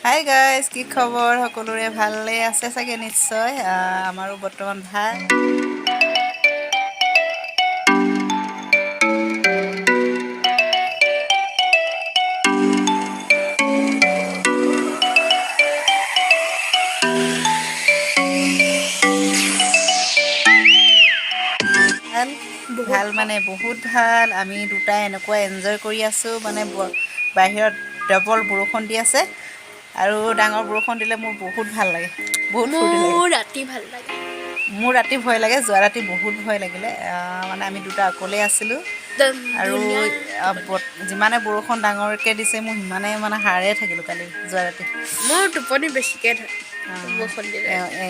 Hi guys, কি খবৰ? সকলোৰে ভালে আছে চাগে নিশ্চয়। আমাৰো বৰ্তমান ভাল। ভাল মানে বহুত ভাল। আমি দুটাই এনেকুৱা এনজয় কৰি আছোঁ। মানে বাহিৰত ডবল বৰষুণ দি আছে আৰু ডাঙৰ বৰষুণ দিলে মোৰ বহুত ভাল লাগে, বহুত ফূৰ্তি লাগে। মোৰ ৰাতি ভাল লাগে। মোৰ ৰাতি ভয় লাগে, যোৱা ৰাতি বহুত ভয় লাগিলে। মানে আমি দুটা অকলেই আছিলোঁ আৰু যিমানে বৰষুণ ডাঙৰকৈ দিছে মোৰ সিমানে মানে হাৰে থাকিলোঁ কালি যোৱা ৰাতি। মোৰ টোপনি বেছিকৈ ধৰে বৰষুণ দিলে।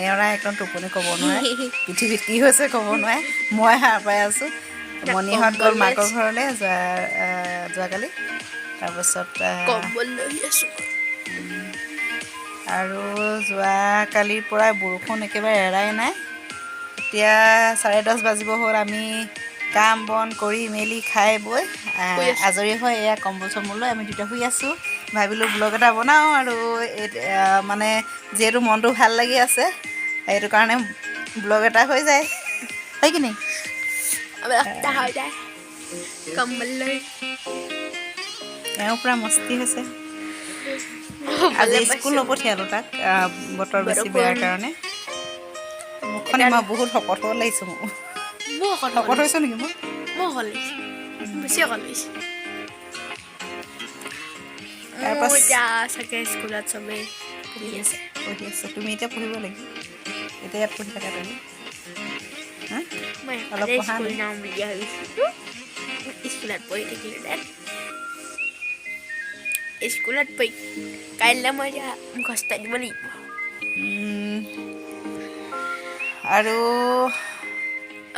এওঁৰা একদম টোপনি ক'ব নোৱাৰে, পৃথিৱীত কি হৈছে ক'ব নোৱাৰে। মই সাৰ পাই আছোঁ। মণিহঁত গ'ল মাকৰ ঘৰলৈ যোৱাকালি। তাৰপাছত কম্বল লৈ আছোঁ আৰু যোৱাকালিৰ পৰাই বৰষুণ একেবাৰে এৰাই নাই। এতিয়া 10:30 বাজিব হ'ল। আমি কাম বন কৰি মেলি খাই বৈ আজৰি হৈ এয়া কম্বল চম্বল লৈ আমি দুটা শুই আছোঁ। ভাবিলোঁ ব্লগ এটা বনাওঁ আৰু মানে যিহেতু মনটো ভাল লাগি আছে সেইটো কাৰণে ব্লগ এটা হৈ যায়, হয় কি নাই? কম্বল লৈ এওঁ পূৰা মস্তি হৈছে। আজি স্কুল নপঠিয়ালোঁ তাক, বতৰ বেছি বেয়াৰ কাৰণে। মুখখন মই বহুত শকত হ'ব লাগিছোঁ। মোৰ শকত হৈছোঁ নেকি? মই বেছি অকল লাগিছে। তাৰপাছ এতিয়া চাগে স্কুলত চবেই পঢ়ি আছে। তুমি এতিয়া পঢ়িব লাগিব। এতিয়া ইয়াত পঢ়ি থাকা তুমি। মই অলপ পঢ়া স্কুল নি? যাম বুলি ভাবিছিলোঁ। স্কুলত পঢ়ি থাকিলোঁ স্কুলত পঢ়ি কাইলৈ মই এতিয়া মুখস্থ দিব লাগিব। আৰু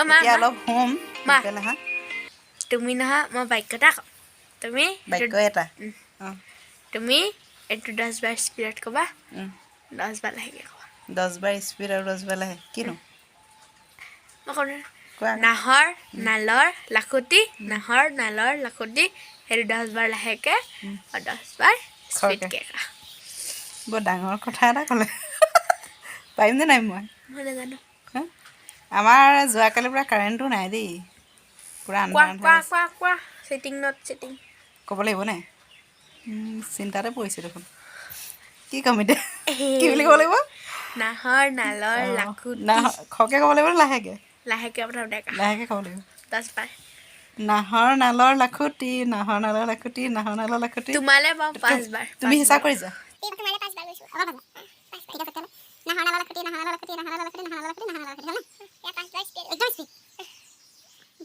এতিয়া অলপ শুম। তুমি নহয়, মই বাক্য এটা কওঁ। বাক্য এটা তুমি এইটো 10 বাৰ স্পীডত ক'বা, 10 বাৰ লাহেকৈ ক'বা। 10 বাৰ স্পীড আৰু 10 বাৰ লাহে কিনো? নাহৰ নালৰ লাখুটি, নাহৰ নালৰ লাখুটি, সেইটো 10 বাৰ লাহেকৈ আৰু 10 বাৰ স্পীডকৈ কোৱা। বৰ ডাঙৰ কথা এটা ক'লে। পাৰিমনে নাই মই নাজানো। আমাৰ যোৱাকালিৰ পৰা কাৰেণ্টটো নাই দেই। পূৰা আন্ধাৰ আন্ধাৰ আছে। কোৱা চিটিং নট চিটিং ক'ব লাগিব নে? চিন্তাতে পৰিছোঁ দেখোন। কি ক'ম এতিয়া? কি বুলি ক'ব লাগিব? নাহৰ নালৰ লাখুটি। খৰকৈ ক'ব লাগিব নে লাহেকৈ? লাহেকৈ প্ৰথমতে কোৱা। লাহেকৈ ক'ব লাগিব। 10 বাৰ। নাহৰ নালৰ লাখুটি, নাহৰ নালৰ লাখুটি, নাহৰ নালৰ লাখুটি। তোমালৈ বাৰু 5 বাৰ। তুমি হিচাপ কৰি যোৱা। তোমালৈ 5 বাৰ লৈছোঁ। নাহৰ নালৰ লাখুটি, নাহৰ নালৰ লাখুটি, নাহৰ নালৰ লাখুটি, নাহৰ নালৰ লাখুটি, নাহৰ নালৰ লাখুটি, হ'লনে? এয়া 5 বাৰ স্পীড, একদম স্পীড।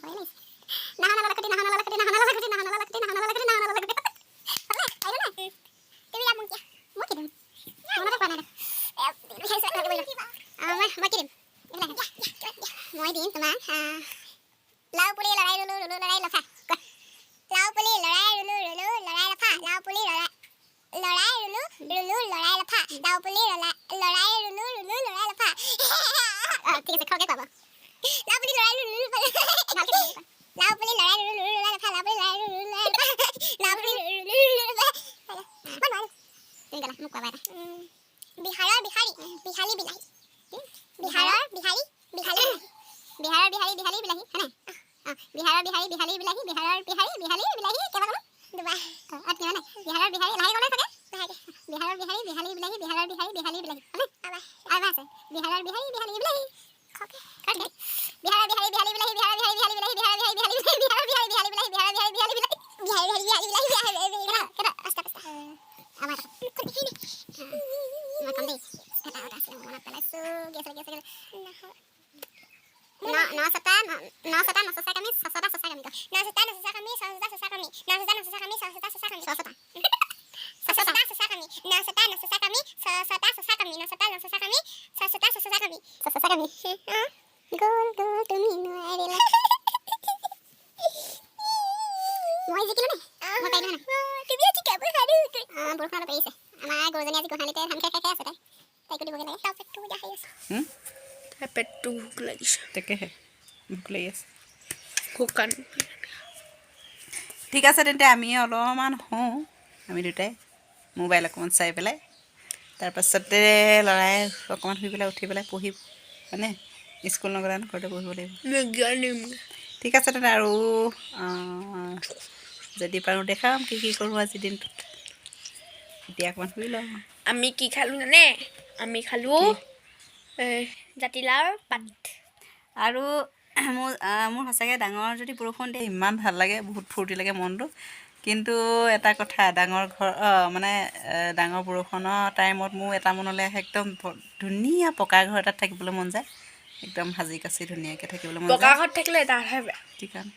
ভয় লাগিছে। নাহৰ নালৰ লাখুটি, নাহৰ নালৰ লাখুটি, নাহৰ নালৰ লাখুটি, নাহৰ নালৰ লাখুটি, নাহৰ নালৰ লাখুটি, নাহৰ নালৰ লাখুটি। হ'লনে? পাৰিলা নাই? তুমি যাম মোক দিয়া। মই কি দিম? মনতে কোৱা নাই দেখোন। মই কি দিম? মই দিম তোমাক লাও পুলি লৰাই ৰুলো ৰুলো লৰাই লফা। লাও পুলি লৰাই ৰুলো ৰুলো লৰাই লফা। লাও পুলি লৰাই ৰুলো ৰুলো লৰাই লফা। লাও পুলি লৰাই ৰুলো ৰুলো লৰাই লফা। ঠিক আছে, খৰকৈ পাবা। লাও পুলি লৰাই ৰুলো ৰুলো লাও পুলি লৰাই ৰুলো ৰুলো লৰাই লফা। লাও পুলি লৰাই ৰুলো ৰুলো লৰাই লফা। লাও পুলি ৰুলো ৰুলো লফা। মই নোৱাৰো। তুমি গলা মোক কোৱা এটা। বিহাৰৰ বিহাৰী বিহালী বিলাহী। বিহাৰৰ বিহাৰী বিহালী বিলাহী। বিহাৰৰ বিহাৰী বিহালী বিলাহী, হয়নে? বিহাৰৰ বিহাৰী বিহালী বিলাহী, বিহাৰৰ বিহাৰী বিহালী বিলাহী, কেইবাৰ ক'লো? দুবাৰ। কিমান নাই? বিহাৰৰ বিহাৰী লাহে ক'লে চাগে? বিহাৰৰ বিহাৰী বিহালী বিলাহী, বিহাৰৰ বিহাৰী বিহালী বিলাহী, হয়নে? আৰু আছে বিহাৰৰ বিহাৰী বিহালী বিলাহী। বিহাৰৰ বিহাৰী বিহালী বিলাহী, বিহাৰৰ বিহাৰী বিহালী বিলাহী, বিহাৰৰ বিহাৰী বিহালী বিলাহী, বিহাৰৰ বিহাৰী বিহালী বিলাহী, বিহাৰৰ বিহাৰী বিহালী বিলাহী, বিহাৰৰ বিহাৰী বিহালী বিলাহী, বিহাৰৰ বিহাৰী বিহালী বিলাহী। কেইটা? পাঁচটা। আমাৰ মই কম দেই। এটা আছে মনত পেলাইছোঁ। নচটা নচচা কামি ছচটা চচা কামি। নচটা নচচা কামি ছচটা চচা কামি। নচটা নচচা কামি ছচটা চচা কামি। ছচটা চচা কামি। নচটা নচচা কামি ছচটা চচা কামি। নচটা নচচা কামি ছচটা চচা কামি। ছচটা কামি। গ'ল গ'ল তুমি নোৱাৰিলা। মই জিকিলো নে? মই পাৰিলো নে? তুমিও জিকাব নোৱাৰিলা। বৰষুণ অলপ এৰিছে। আমাৰ গৰুজনী আজি গোহালিতে ধান খাই খাই আছে তাই। তাইকো দিবগৈ লাগে। তাৰ পেটটো বেয়া হৈ আছে। তাই পেটটো ভোক লাগিছে। তাকেহে ভোক লাগি আছে। শুকান। ঠিক আছে তেন্তে আমি অলপমান শুওঁ, আমি দুটাই মোবাইল অকণমান চাই পেলাই। তাৰপাছতে ল'ৰাই অকণমান শুই পেলাই উঠি পেলাই পঢ়ি মানে স্কুল নগ'লে ঘৰতে পঢ়িব লাগিব ঠিক আছে তেনে আৰু যদি পাৰোঁ দেখাম কি কৰোঁ আজিৰ দিনটোত এতিয়া অকণমান শুই লওঁ আমি কি খালোঁ জানে আমি খালোঁ জাতিলাওৰ পাত আৰু মোৰ সঁচাকৈ ডাঙৰ যদি বৰষুণ দিয়ে ইমান ভাল লাগে বহুত ফূৰ্তি লাগে মনটো কিন্তু এটা কথা ডাঙৰ ঘৰ মানে ডাঙৰ বৰষুণৰ টাইমত মোৰ এটা মনলৈ আহে একদম ধুনীয়া পকা ঘৰ এটাত থাকিবলৈ মন যায় একদম সাজি কাচি ধুনীয়াকৈ থাকিবলৈ মন যায় পকা ঘৰত থাকিলে এটা কথাই বেয়া কি কাৰণ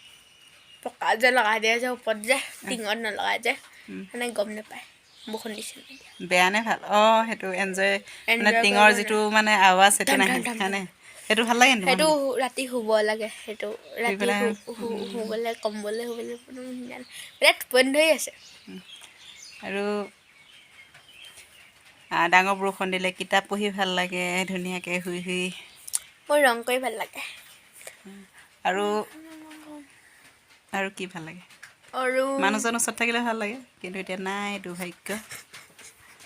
পকা যে লগাই দিয়ে যে ওপৰত যে টিঙত নলগাই যে মানে গম নাপায় বৰষুণ দিছে বেয়া নে ভাল সেইটো এনজয় মানে Enjoy টিঙৰ কৰিব যিটো মানে আৱাজ সেইটো ধম নাহে ধম ধম হয়নে সেইটো ভাল লাগে সেইটো ৰাতি শুব লাগে সেইটো ৰাতি পেলাই শুবলৈ কম্বলে শুবলৈ বিৰাট টোপনি ধৰি আছে আৰু ডাঙৰ বৰষুণ দিলে কিতাপ পঢ়ি ভাল লাগে ধুনীয়াকৈ শুই শুই মোৰ ৰং কৰি ভাল লাগে আৰু কি ভাল লাগে আৰু মানুহজন ওচৰত থাকিলে ভাল লাগে কিন্তু এতিয়া নাই দুৰ্ভাগ্য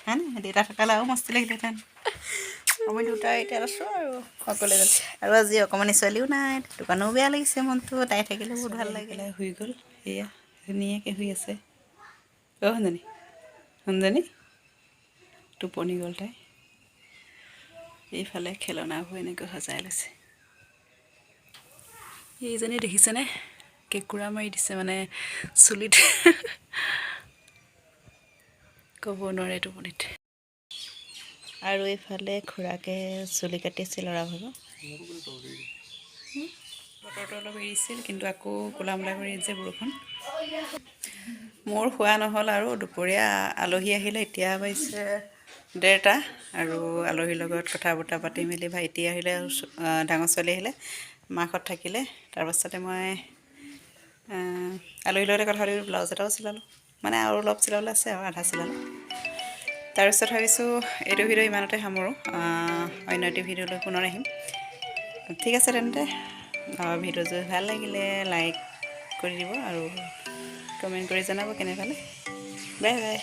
হয়নে দেউতা থকালে আৰু মস্তি লাগিলেহেঁতেন আমি দুটা এতিয়া আছোঁ আৰু অকলে আৰু আজি অকণমানি ছোৱালীও নাই দোকানো বেয়া লাগিছে মনটো তাই থাকিলে বহুত ভাল লাগে শুই গ'ল সেয়া ধুনীয়াকৈ শুই আছে শুনজনী টোপনি গ'ল তাই এইফালে খেলনাবোৰ এনেকৈ সজাই লৈছে এইজনী দেখিছেনে কেঁকুৰা মাৰি দিছে মানে চুলিত ক'ব নোৱাৰে টোপনিত আৰু এইফালে খুৰাকে চুলি কাটিছে ল'ৰা ভাগৰ বতৰটো অলপ এৰিছিল কিন্তু আকৌ ক'লা মলা কৰি আহিছে বৰষুণ মোৰ খোৱা নহ'ল আৰু দুপৰীয়া আলহী আহিলে এতিয়া বাজিছে 1:30 আৰু আলহীৰ লগত কথা বতৰা পাতি মেলি ভাইটি আহিলে আৰু ডাঙৰ ছোৱালী আহিলে মাকহঁত থাকিলে তাৰপাছতে মই আলহীৰ লগতে কথা পাতি ব্লাউজ এটাও চিলালোঁ মানে আৰু অলপ চিলাবলৈ আছে আৰু আধা চিলালোঁ তাৰপিছত ভাবিছোঁ এইটো ভিডিঅ' ইমানতে সামৰোঁ অন্য এটি ভিডিঅ'লৈ পুনৰ আহিম ঠিক আছে তেন্তে ভিডিঅ' যদি ভাল লাগিলে লাইক কৰি দিব আৰু কমেণ্ট কৰি জনাব কেনে পালে বাই বাই